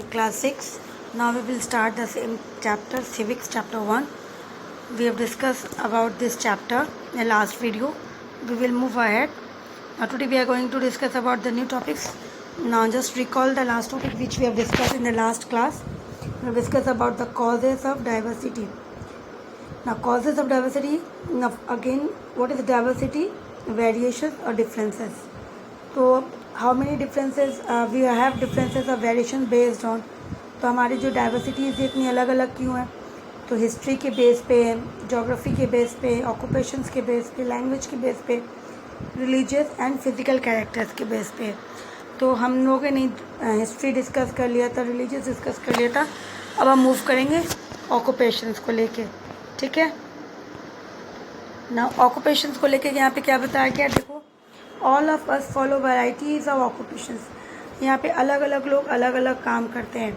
Class 6. Now we will start the same chapter, Civics chapter 1. We have discussed about this chapter in the last video. We will move ahead. Now today we are going to discuss about the new topics. Now just recall the last topic which we have discussed in the last class. We have discussed about the causes of diversity. Now causes of diversity, now again what is diversity? Variations or differences. तो how many differences we have differences और variation based on. तो हमारी जो diversities इतनी अलग अलग क्यों हैं? तो हिस्ट्री के बेस पे, जोग्राफी के बेस पे, ऑक्यूपेशंस के बेस पे, लैंग्वेज के बेस पे, रिलीजियस एंड फिजिकल कैरेक्टर्स के बेस पे. तो हम लोगों ने हिस्ट्री डिस्कस कर लिया था, रिलीजियस डिस्कस कर लिया था. अब हम मूव करेंगे ऑक्यूपेशंस को लेके. ठीक है ना, ऑक्यूपेशंस को लेके यहाँ पे क्या बताया गया? देखो, all of us follow varieties of occupations. यहाँ पे अलग अलग लोग अलग अलग काम करते हैं.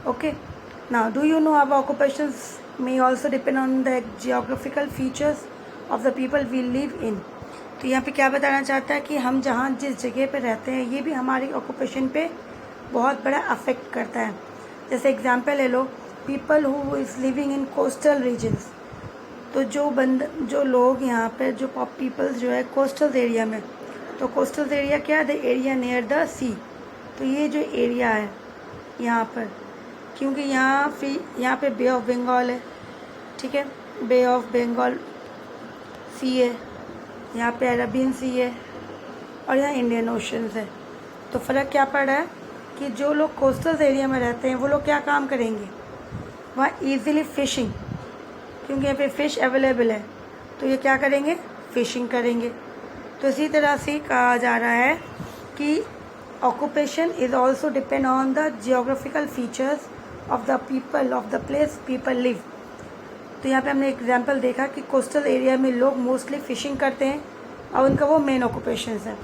Okay, now do you know अब occupations may also depend on the geographical features of the people we live in. तो यहाँ पे क्या बताना चाहता है कि हम जहाँ जिस जगह पे रहते हैं ये भी हमारी ऑक्यूपेशन पे बहुत बड़ा अफेक्ट करता है. जैसे एग्जांपल ले लो, people who is living in coastal regions. तो जो लोग यहाँ पर जो पीपल्स जो है कोस्टल एरिया में, तो कोस्टल एरिया क्या है? द एरिया नियर द सी. तो ये जो एरिया है यहाँ पर, क्योंकि यहाँ पे बे ऑफ बंगाल है. ठीक है, बे ऑफ बंगाल सी है, यहाँ पे अरबियन सी है और यहाँ इंडियन ओशंस है. तो फ़र्क क्या पड़ रहा है कि जो लोग कोस्टल एरिया में रहते हैं वो लोग क्या काम करेंगे? वहाँ ईज़िली फ़िशिंग, क्योंकि यहाँ पे फ़िश अवेलेबल है, तो ये क्या करेंगे? फ़िशिंग करेंगे. तो इसी तरह से कहा जा रहा है कि occupation is also depend on the geographical features of the people of the place people live. तो यहाँ पे हमने एग्जांपल देखा कि कोस्टल एरिया में लोग मोस्टली फ़िशिंग करते हैं और उनका वो मेन ऑक्यूपेशंस है.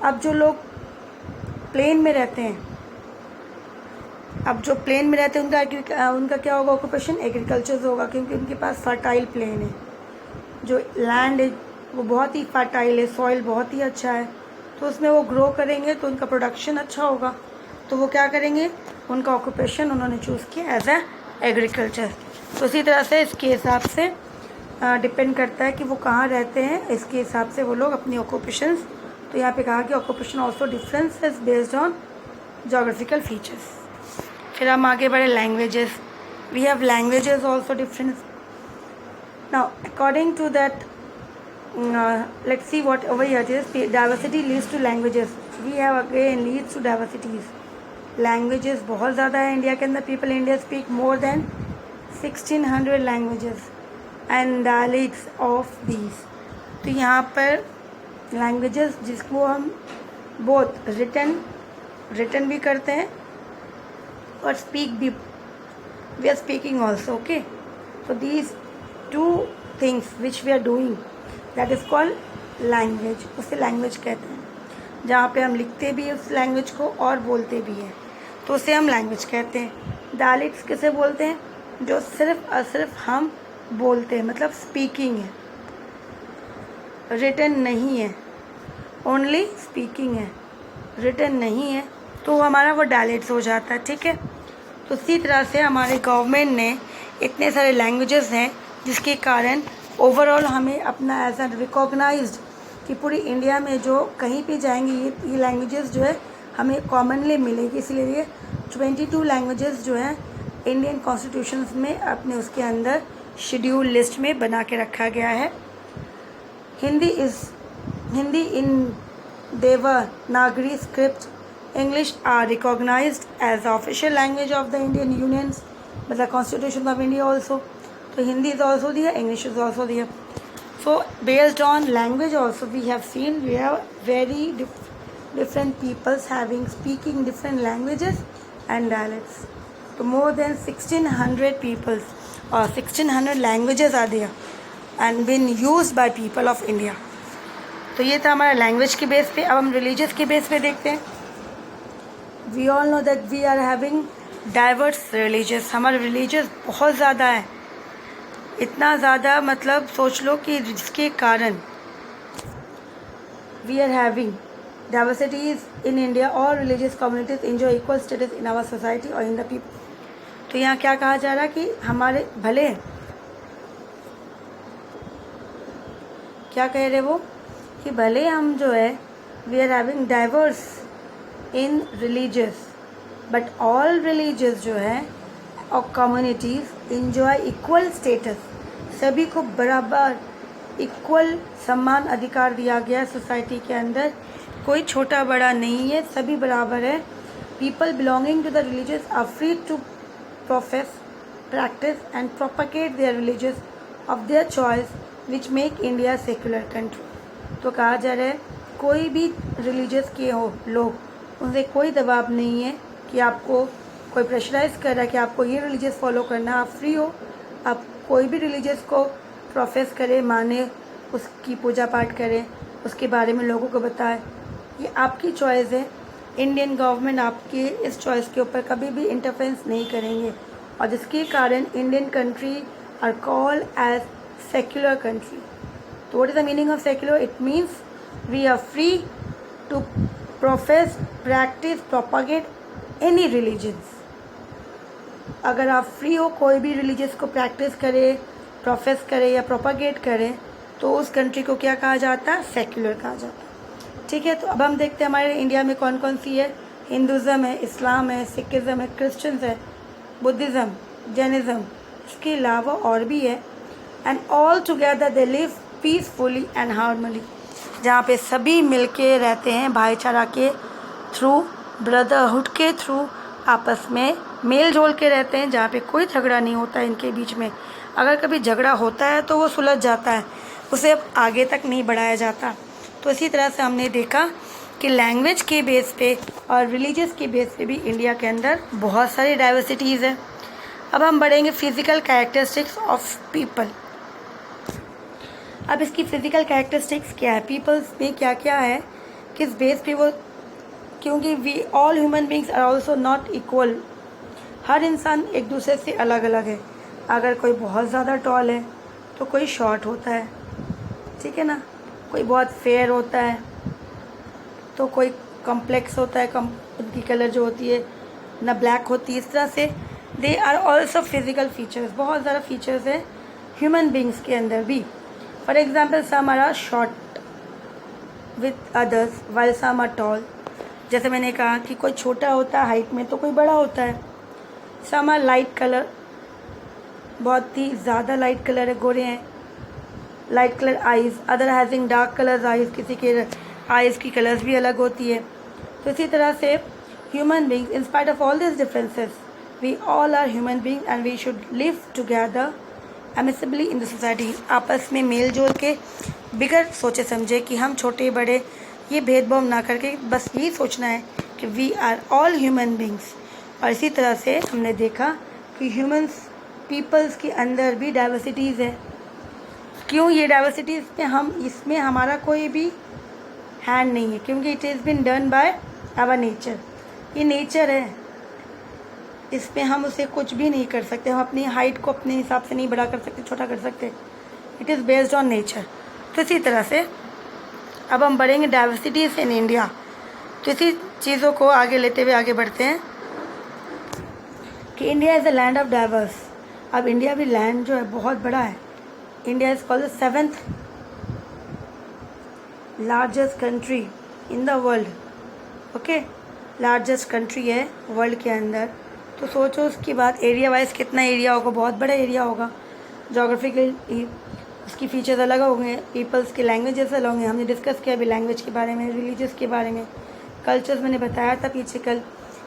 अब जो लोग प्लेन में रहते हैं, उनका क्या होगा? ऑक्यूपेशन एग्रीकल्चर होगा, क्योंकि उनके पास फर्टाइल प्लेन है. जो लैंड है वो बहुत ही फर्टाइल है, सॉइल बहुत ही अच्छा है, तो उसमें वो ग्रो करेंगे तो उनका प्रोडक्शन अच्छा होगा. तो वो क्या करेंगे? उनका ऑक्यूपेशन उन्होंने चूज़ किया एज ए एग्रीकल्चर. तो इसी तरह से इसके हिसाब से डिपेंड करता है कि वो कहाँ रहते हैं, इसके हिसाब से वो लोग अपनी ऑक्यूपेशंस. तो यहाँ पे कहा कि occupation also difference is based on geographical features. फिर हम आगे बढ़े languages. We have languages also difference. Now according to that, let's see what over here it is. Diversity leads to languages. We have again leads to diversities. Languages बहुत ज़्यादा है India के अंदर. People in India speak more than 1600 languages and dialects of these. तो यहाँ पर languages जिसको हम both written भी करते हैं और speak भी, we are speaking also. Okay, so these two things which we are doing, that is called language. उसे लैंग्वेज कहते हैं. जहाँ पे हम लिखते भी हैं उस लैंग्वेज को और बोलते भी हैं, तो उसे हम लैंग्वेज कहते हैं. डायलेक्ट्स किसे बोलते हैं? जो सिर्फ और सिर्फ हम बोलते हैं, मतलब स्पीकिंग है, रिटन नहीं है. ओनली स्पीकिंग है, रिटन नहीं है, तो हमारा वो डायलेक्ट्स हो जाता है. ठीक है, तो इसी तरह से हमारे गवर्नमेंट ने इतने सारे लैंग्वेजेस हैं जिसके कारण ओवरऑल हमें अपना एज एन रिकॉग्नाइज्ड कि पूरी इंडिया में जो कहीं भी जाएंगे ये लैंग्वेजेस जो है हमें कॉमनली मिलेगी. इसलिए 22 लैंग्वेजेस जो हैं इंडियन कॉन्स्टिट्यूशंस में अपने उसके अंदर शेड्यूल लिस्ट में बना के रखा गया है. Hindi in Devanagari script English are recognized as official language of the Indian unions, मतलब constitution of India also. So Hindi is also there, English is also there. So based on language also we have seen we have very different peoples speaking different languages and dialects. So more than 1600 peoples or 1600 languages are there and been used by people of India. तो ये था हमारा language के base पे. अब हम religious के base पे देखते हैं. We all know that we are having diverse religious. हमारे रिलीजियस बहुत ज़्यादा है, इतना ज़्यादा मतलब सोच लो कि जिसके कारण we are having diversities in India, all religious communities enjoy equal status in our society और इन द पीपल। तो यहाँ क्या कहा जा रहा है कि हमारे भले, क्या कह रहे वो, कि भले हम जो है we are having diverse in religious, but all religious जो है और कम्युनिटीज़ इंजॉय इक्वल स्टेटस, सभी को बराबर इक्वल समान अधिकार दिया गया है सोसाइटी के अंदर, कोई छोटा बड़ा नहीं है, सभी बराबर है। People belonging to the religious are free to profess, practice and propagate their religious of their choice which make India secular country. तो कहा जा रहा है कोई भी रिलीजियस के हो लोग, उनसे कोई दबाव नहीं है कि आपको कोई प्रेशराइज कर रहा है कि आपको ये रिलीजियस फॉलो करना, आप फ्री हो, आप कोई भी रिलीजियस को प्रोफेस करें, माने, उसकी पूजा पाठ करें, उसके बारे में लोगों को बताएं, ये आपकी चॉइस है। इंडियन गवर्नमेंट आपके इस चॉइस के ऊपर कभी भी इंटरफेरेंस नहीं करेंगे, और जिसके कारण Indian country are called as secular country. तो what is the meaning of secular? It means we are free to profess, practice, propagate any religions. अगर आप फ्री हो कोई भी रिलीजियस को प्रैक्टिस करें, प्रोफेस करें या प्रोपगेट करें, तो उस कंट्री को क्या कहा जाता है? सेक्युलर कहा जाता है। ठीक है, तो अब हम देखते हैं हमारे इंडिया में कौन कौन सी है। हिंदुज़म है, इस्लाम है, सिखिज़म है, क्रिश्चियंस है, बुद्धिज़्म, जैनिज़्म, इसके अलावा और भी है। And all together they live peacefully and harmony, जहाँ पे सभी मिलके रहते हैं भाईचारा के थ्रू, ब्रदरहुड के थ्रू, आपस में मेल जोल के रहते हैं, जहाँ पे कोई झगड़ा नहीं होता है इनके बीच में। अगर कभी झगड़ा होता है तो वो सुलझ जाता है, उसे आगे तक नहीं बढ़ाया जाता। तो इसी तरह से हमने देखा कि लैंग्वेज के बेस पे और रिलीजियस के बेस पे भी इंडिया के अंदर बहुत सारी डाइवर्सिटीज़ है। अब हम बढ़ेंगे फिजिकल कैरेक्टरिस्टिक्स ऑफ पीपल। अब इसकी फिजिकल कैरेक्टरिस्टिक्स क्या है, पीपल्स में क्या क्या है, किस बेस पे वो, क्योंकि we all human beings are also not equal, हर इंसान एक दूसरे से अलग अलग है। अगर कोई बहुत ज़्यादा टॉल है तो कोई शॉर्ट होता है, ठीक है ना, कोई बहुत फेयर होता है तो कोई कॉम्प्लेक्स होता है, उनकी कलर जो होती है ना ब्लैक होती है। इस तरह से they are also physical features, बहुत ज़्यादा फीचर्स है ह्यूमन बींग्स के अंदर भी। For example some are short with others while some are tall, जैसे मैंने कहा कि कोई छोटा होता है हाइट में तो कोई बड़ा होता है। सम आर लाइट कलर, बहुत ही ज़्यादा लाइट कलर है, गोरे हैं, light colour eyes, other hedging dark colours eyes, किसी के आइज़ की कलर्स भी अलग होती है। तो इसी तरह से human beings, in spite of all this differences, we all are human being and we should live together amicably in the society. आपस में मेल जोल के, बिगड़ सोचे समझे कि हम छोटे बड़े ये भेदभाव ना करके बस यही सोचना है कि we are all human beings. और इसी तरह से हमने देखा कि ह्यूमन्स पीपल्स के अंदर भी डाइवर्सिटीज़ है। क्यों ये डाइवर्सिटीज़ में हम, इसमें हमारा कोई भी हैंड नहीं है, क्योंकि it is been done by our nature. ये नेचर है, इसमें हम उसे कुछ भी नहीं कर सकते, हम अपनी हाइट को अपने हिसाब से नहीं बड़ा कर सकते, छोटा कर सकते, it is based on nature. तो इसी तरह से अब हम बढ़ेंगे डाइवर्सिटीज़ इन इंडिया। तो इसी चीज़ों को आगे लेते हुए आगे बढ़ते हैं कि India is a land of diverse. अब इंडिया भी लैंड जो है बहुत बड़ा है। India is called the 7th largest country in the world. Okay, largest country है वर्ल्ड के अंदर। तो सोचो उसकी बात एरिया वाइज कितना एरिया होगा, बहुत बड़ा एरिया होगा। जोग्राफिकली उसकी फीचर्स अलग होंगे, पीपल्स के लैंग्वेजेस अलग होंगे। हमने डिस्कस किया अभी लैंग्वेज के बारे में, रिलीजियस के बारे में, कल्चर्स मैंने बताया था पीछे कल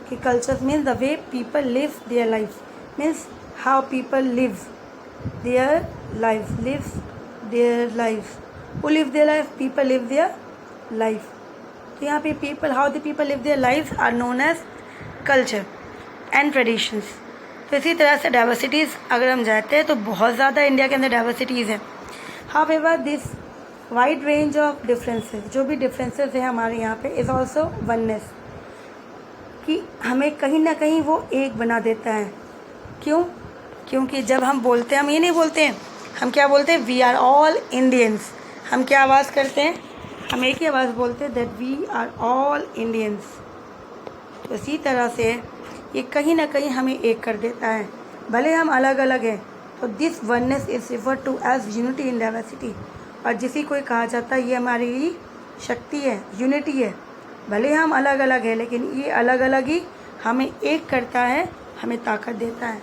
कि cultures means the way people live their life, means how people live their life, who live their life, people live their life। तो यहाँ पे people, how the people live their life are known as culture and traditions. तो इसी तरह से diversities अगर हम जाते हैं तो बहुत ज़्यादा इंडिया के अंदर डाइवर्सिटीज़ है। However this wide range of differences, जो भी डिफरेंसेस है हमारे यहाँ पे, इज़ ऑल्सो वननेस, कि हमें कहीं ना कहीं वो एक बना देता है। क्यों? क्योंकि जब हम बोलते हैं, हम ये नहीं बोलते हैं, हम क्या बोलते हैं, वी आर ऑल इंडियंस। हम क्या आवाज़ करते हैं, हम एक ही आवाज़ बोलते हैं that we are all Indians. तो इसी तरह से ये कहीं ना कहीं हमें एक कर देता है, भले हम अलग अलग हैं। तो this oneness is refer to as unity in diversity. और जिसे कोई कहा जाता है ये हमारी शक्ति है, यूनिटी है। भले हम अलग अलग हैं लेकिन ये अलग अलग ही हमें एक करता है, हमें ताकत देता है।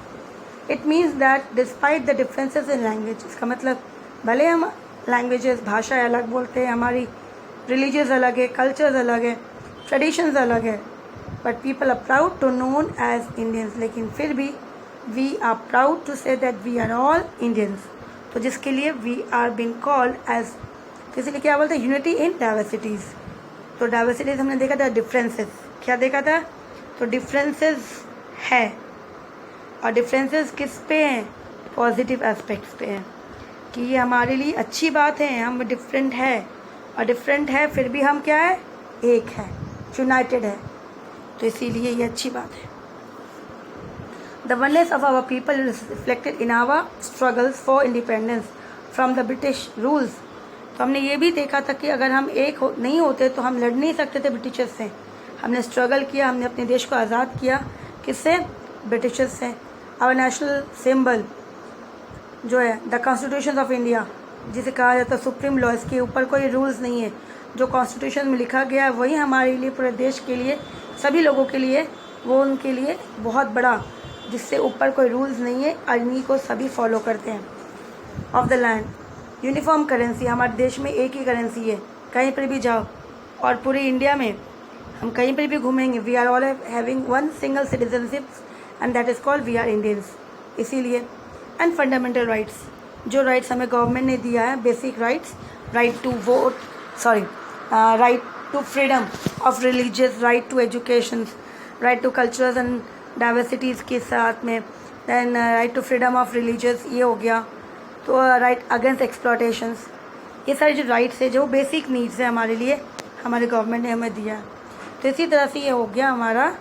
It means that despite the differences in language, इसका मतलब भले हम लैंग्वेजेस भाषाएं अलग बोलते हैं, हमारी रिलीजियस अलग है, कल्चर्स अलग है, ट्रेडिशंस अलग है, but people are proud to known as Indians. लेकिन फिर भी we are proud to say that we are all Indians. तो जिसके लिए we are been called as, तो इसलिए क्या बोलते हैं, यूनिटी इन डाइवर्सिटीज़। तो डाइवर्सिटीज़ हमने देखा था डिफरेंसेस, क्या देखा था, तो डिफरेंसेस है। और डिफरेंसेस किस पे हैं, पॉजिटिव एस्पेक्ट्स पे हैं, कि ये हमारे लिए अच्छी बात है, हम डिफरेंट है। और डिफरेंट है फिर भी हम क्या है, एक है, यूनाइटेड है। तो इसीलिए ये अच्छी बात है। The oneness of our people is reflected in our struggles for independence from the British rules. तो हमने ये भी देखा था कि अगर हम एक नहीं होते तो हम लड़ नहीं सकते थे ब्रिटिशर्स से। हमने स्ट्रगल किया, हमने अपने देश को आज़ाद किया, किससे, ब्रिटिशर्स से। आवर नेशनल सिंबल जो है द कॉन्स्टिट्यूशन ऑफ इंडिया, जिसे कहा जाता है सुप्रीम लॉ, इसके ऊपर कोई रूल्स नहीं है। जो कॉन्स्टिट्यूशन में लिखा गया है वही हमारे लिए, पूरे देश के लिए, सभी लोगों के लिए, वो उनके लिए बहुत बड़ा, जिससे ऊपर कोई रूल्स नहीं है और इन्हीं को सभी फॉलो करते हैं। Of the land, uniform currency, हमारे देश में एक ही करेंसी है, कहीं पर भी जाओ। और पूरे इंडिया में हम कहीं पर भी घूमेंगे, we are all having one single citizenship and that is called we are Indians. इसीलिए एंड फंडामेंटल राइट्स, जो राइट्स हमें गवर्नमेंट ने दिया है, basic rights, right to vote, right to freedom of religious, right to education, right to cultures and diversities के साथ में, then right to freedom of religious, ये हो गया। तो राइट अगेंस्ट एक्सप्लॉटेशंस, ये सारे जो राइट्स है, जो बेसिक नीड्स है हमारे लिए, हमारे गवर्नमेंट ने हमें दिया। तो इसी तरह से ये हो गया हमारा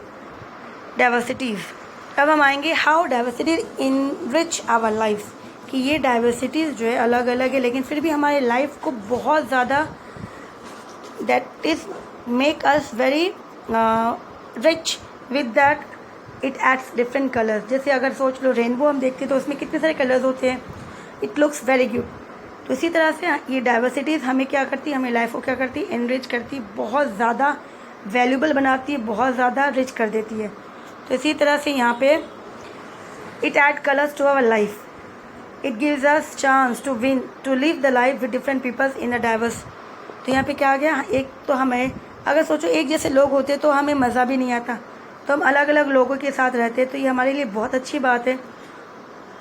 डाइवर्सिटीज़। अब हम आएंगे how diversity enrich our life, कि ये डाइवर्सिटीज़ जो है अलग अलग है लेकिन फिर भी हमारे लाइफ को बहुत ज़्यादा, that is make us very rich with that it adds different colours. जैसे अगर सोच लो रेनबो हम देखते हैं तो उसमें कितने सारे कलर्स होते हैं, इट लुक्स वेरी गुड। तो इसी तरह से ये डाइवर्सिटीज़ हमें क्या करती है, हमें लाइफ को क्या करती है, एनरिच करती, बहुत ज़्यादा वैल्यूबल बनाती है, बहुत ज़्यादा रिच कर देती है। तो इसी तरह से यहाँ पे it add colours to our life, it gives us chance to win, to live the life with different peoples in a diverse. तो यहाँ पे क्या आ गया, एक तो हमें अगर सोचो एक जैसे लोग होते तो हमें मज़ा भी नहीं आता, तो हम अलग अलग लोगों के साथ रहते। तो ये हमारे लिए बहुत अच्छी बात है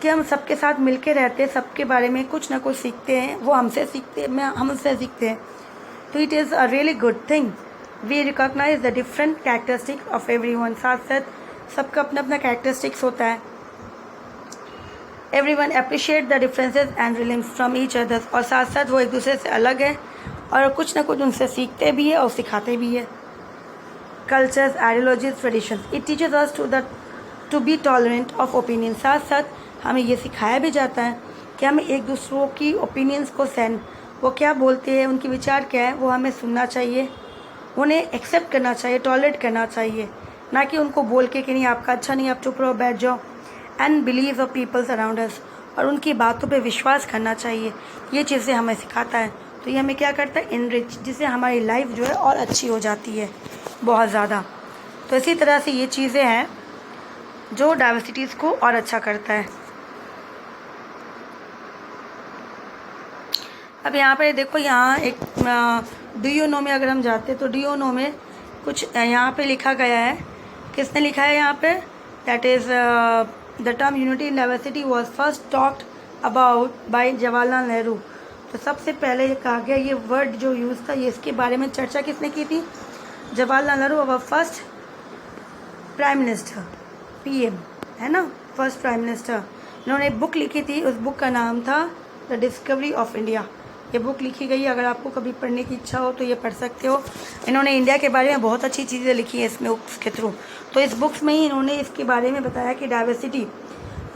कि हम सबके साथ मिलके रहते हैं, सबके बारे में कुछ ना कुछ सीखते हैं, वो हमसे सीखते हैं, हम उनसे सीखते हैं। तो it is a really good thing. We recognize the different characteristics of everyone, साथ साथ सबका अपना अपना कैरेक्टरिस्टिक्स होता है। Everyone appreciate the differences and relearns from each others, और साथ साथ वो एक दूसरे से अलग है और कुछ ना कुछ उनसे सीखते भी है और सिखाते भी है। Cultures, ideologies, traditions, it teaches us to be tolerant of opinion. साथ साथ हमें ये सिखाया भी जाता है कि हमें एक दूसरों की ओपिनियंस को सहन, वो क्या बोलते हैं, उनके विचार क्या है, वो हमें सुनना चाहिए, उन्हें एक्सेप्ट करना चाहिए, टॉलरेट करना चाहिए, ना कि उनको बोल के कि नहीं आपका अच्छा नहीं, आप चुप रहो, बैठ जाओ। And believe of peoples around us, और उनकी बातों पे विश्वास करना चाहिए। ये चीज़ें हमें सिखाता है। तो ये हमें क्या करता है, इनरिच, जिससे हमारी लाइफ जो है और अच्छी हो जाती है बहुत ज़्यादा। तो इसी तरह से ये चीज़ें हैं जो डाइवर्सिटीज़ को और अच्छा करता है। अब यहाँ पे देखो, यहाँ एक डू यू नो में अगर हम जाते हैं तो डू यू नो में कुछ यहाँ पे लिखा गया है, किसने लिखा है यहाँ पे, that is the term unity in diversity was first talked about by Jawaharlal Nehru. तो सबसे पहले ये कहा गया, ये वर्ड जो यूज़ था, ये इसके बारे में चर्चा किसने की थी, Jawaharlal Nehru, our first prime minister, PM है ना, फर्स्ट प्राइम मिनिस्टर। इन्होंने एक बुक लिखी थी, उस बुक का नाम था द डिस्कवरी ऑफ इंडिया। ये बुक लिखी गई, अगर आपको कभी पढ़ने की इच्छा हो तो ये पढ़ सकते हो। इन्होंने इंडिया के बारे में बहुत अच्छी चीज़ें लिखी हैं इसमें, उसके थ्रू। तो इस बुक्स में ही इन्होंने इसके बारे में बताया कि डाइवर्सिटी,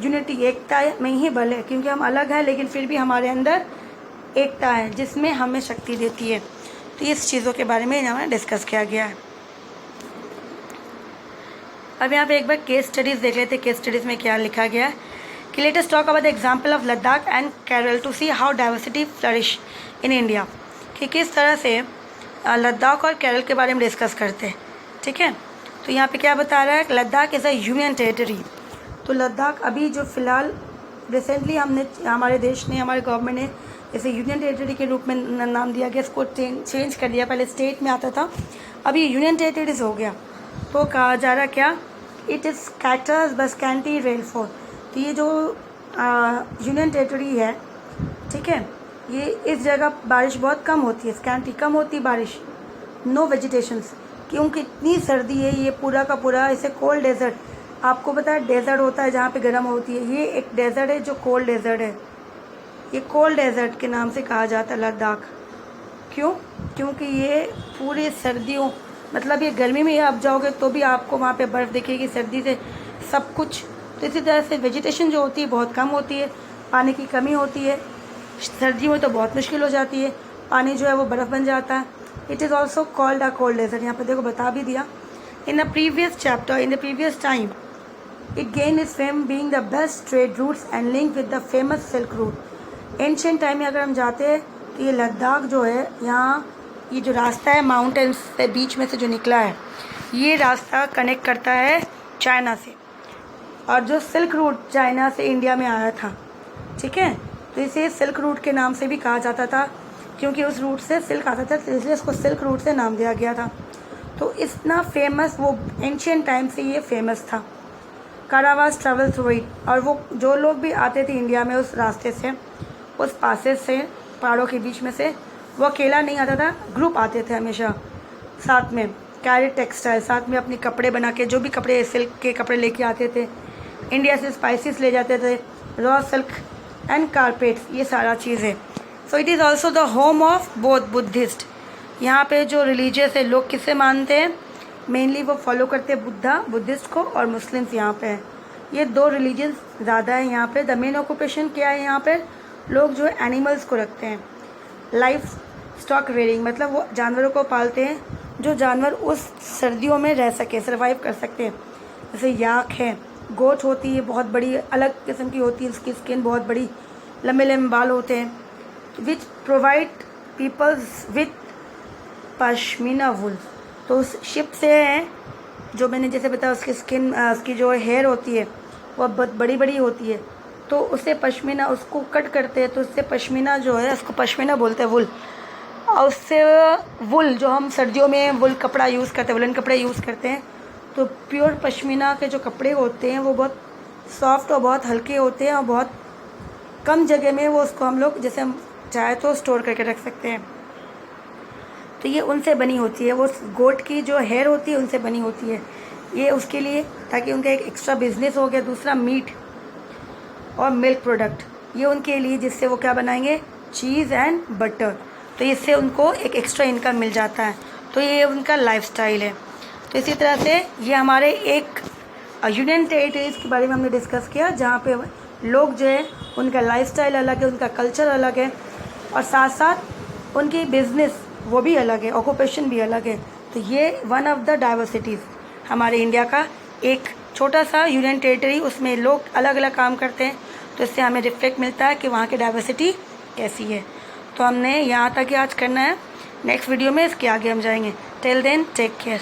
यूनिटी, एकता में ही बल है, क्योंकि हम अलग हैं लेकिन फिर भी हमारे अंदर एकता है जिसमें हमें शक्ति देती है। तो इस चीज़ों के बारे में यहाँ में डिस्कस किया गया है। अब यहाँ पे एक बार केस स्टडीज़ देख लेते हैं। केस स्टडीज़ में क्या लिखा गया है कि let us talk about the example of Ladakh and Kerala to see how diversity flourish in India, कि किस तरह से लद्दाख और केरल के बारे में डिस्कस करते हैं। ठीक है, तो यहाँ पे क्या बता रहा है, Ladakh is a union territory. तो लद्दाख अभी जो फ़िलहाल रिसेंटली हमारे देश ने, हमारे गवर्नमेंट ने इसे यूनियन टेरिटरी के रूप में नाम दिया गया, इसको चेंज कर दिया। पहले स्टेट में आता था, अभी यूनियन टेरिटरीज हो गया। तो कहा जा रहा क्या, इट इज़ स्कैटर्स बस कैंटी रेनफॉल। तो ये जो यूनियन टेरिटरी है, ठीक है, ये इस जगह बारिश बहुत कम होती है, स्कैंटी कम होती है बारिश, नो वेजिटेशंस, क्योंकि इतनी सर्दी है। ये पूरा का पूरा इसे कोल्ड डेजर्ट, आपको पता है डेजर्ट होता है जहाँ पे गर्म होती है, ये एक डेजर्ट है जो कोल्ड डेजर्ट है। ये कोल्ड डेजर्ट के नाम से कहा जाता है लद्दाख। क्यों? क्योंकि ये पूरी सर्दियों, मतलब ये गर्मी में आप जाओगे तो भी आपको वहाँ पे बर्फ़ दिखेगी, सर्दी से सब कुछ। तो इसी तरह से वेजिटेशन जो होती है बहुत कम होती है, पानी की कमी होती है, सर्दियों में तो बहुत मुश्किल हो जाती है, पानी जो है वो बर्फ़ बन जाता है। It is also called a cold desert. यहाँ पर देखो बता भी दिया। In the previous chapter, in the previous time it gain is fame being the best trade routes and link with the famous silk route. Ancient time में अगर हम जाते हैं तो ये लद्दाख जो है, यहाँ ये जो रास्ता है माउंटेन्स से बीच में से जो निकला है, ये रास्ता कनेक्ट करता है चाइना से, और जो सिल्क रूट चाइना से इंडिया में आया था, ठीक है, तो इसे सिल्क रूट के नाम से भी कहा जाता था, क्योंकि उस रूट से सिल्क आता था, तो इसलिए इसको सिल्क रूट से नाम दिया गया था। तो इतना फेमस, वो एंशिएंट टाइम से ये फेमस था। कारावास ट्रैवल थ्रू इट, और वो जो लोग भी आते थे इंडिया में उस रास्ते से, उस पासेज से, पहाड़ों के बीच में से, वो अकेला नहीं आता था, ग्रुप आते थे हमेशा साथ में, कैरी टेक्सटाइल, साथ में अपने कपड़े बना के, जो भी कपड़े सिल्क के कपड़े लेके आते थे, इंडिया से स्पाइसेस ले जाते थे, रॉ सिल्क एंड कारपेट्स, ये सारा चीज़ है। So it is also the home of both Buddhist. यहाँ पे जो रिलीजियस है, लोग किसे मानते हैं, मेनली वो फॉलो करते हैं बुद्धिस्ट को, और मुस्लिम्स यहाँ पे हैं। ये दो रिलीजन ज़्यादा है यहाँ पे। द मेन ऑक्यूपेशन क्या है यहाँ पे, लोग जो है एनिमल्स को रखते हैं, लाइफ स्टॉक रेयरिंग, मतलब वो जानवरों को पालते हैं जो जानवर उस सर्दियों में रह सके, सर्वाइव कर सकते हैं। जैसे याक है, गोट होती है, बहुत बड़ी अलग किस्म की होती है, उसकी स्किन बहुत बड़ी, लंबे लंबे बाल होते हैं, which provide peoples with pashmina wool. तो उस शिप से है, जो मैंने जैसे बताया, उसकी स्किन, उसकी जो हेयर होती है वो बहुत बड़ी बड़ी होती है, तो उससे पश्मीना, उसको कट करते हैं तो उससे पश्मीना जो है, उसको पश्मीना बोलते हैं, वुल। और उससे वुल, जो हम सर्दियों में वुल कपड़ा यूज़ करते हैं, वुलन कपड़े यूज़ करते हैं, तो प्योर पश्मीना के जो कपड़े होते हैं वो बहुत सॉफ्ट और बहुत हल्के होते हैं, और बहुत कम जगह में वो, उसको हम लोग जैसे हम चाहे तो स्टोर करके रख सकते हैं। तो ये उनसे बनी होती है, वो गोट की जो हेयर होती है उनसे बनी होती है। ये उसके लिए, ताकि उनका एक एक्स्ट्रा बिजनेस हो गया। दूसरा मीट और मिल्क प्रोडक्ट, ये उनके लिए, जिससे वो क्या बनाएंगे, चीज़ एंड बटर। तो इससे उनको एक एक्स्ट्रा इनकम मिल जाता है। तो ये उनका लाइफस्टाइल है। तो इसी तरह से ये हमारे एक यूनियन टेरिटरीज के बारे में हमने डिस्कस किया, जहाँ पे लोग जो है उनका लाइफस्टाइल अलग है, उनका कल्चर अलग है, और साथ साथ उनकी बिजनेस वो भी अलग है, ऑक्यूपेशन भी अलग है। तो ये वन ऑफ द डाइवर्सिटीज़ हमारे इंडिया का एक छोटा सा यूनियन टेरिटरी, उसमें लोग अलग अलग काम करते हैं, तो इससे हमें रिफ्लेक्ट मिलता है कि वहाँ की डाइवर्सिटी कैसी है। तो हमने यहाँ तक ही आज करना है, नेक्स्ट वीडियो में इसके आगे हम जाएंगे। Till then take care.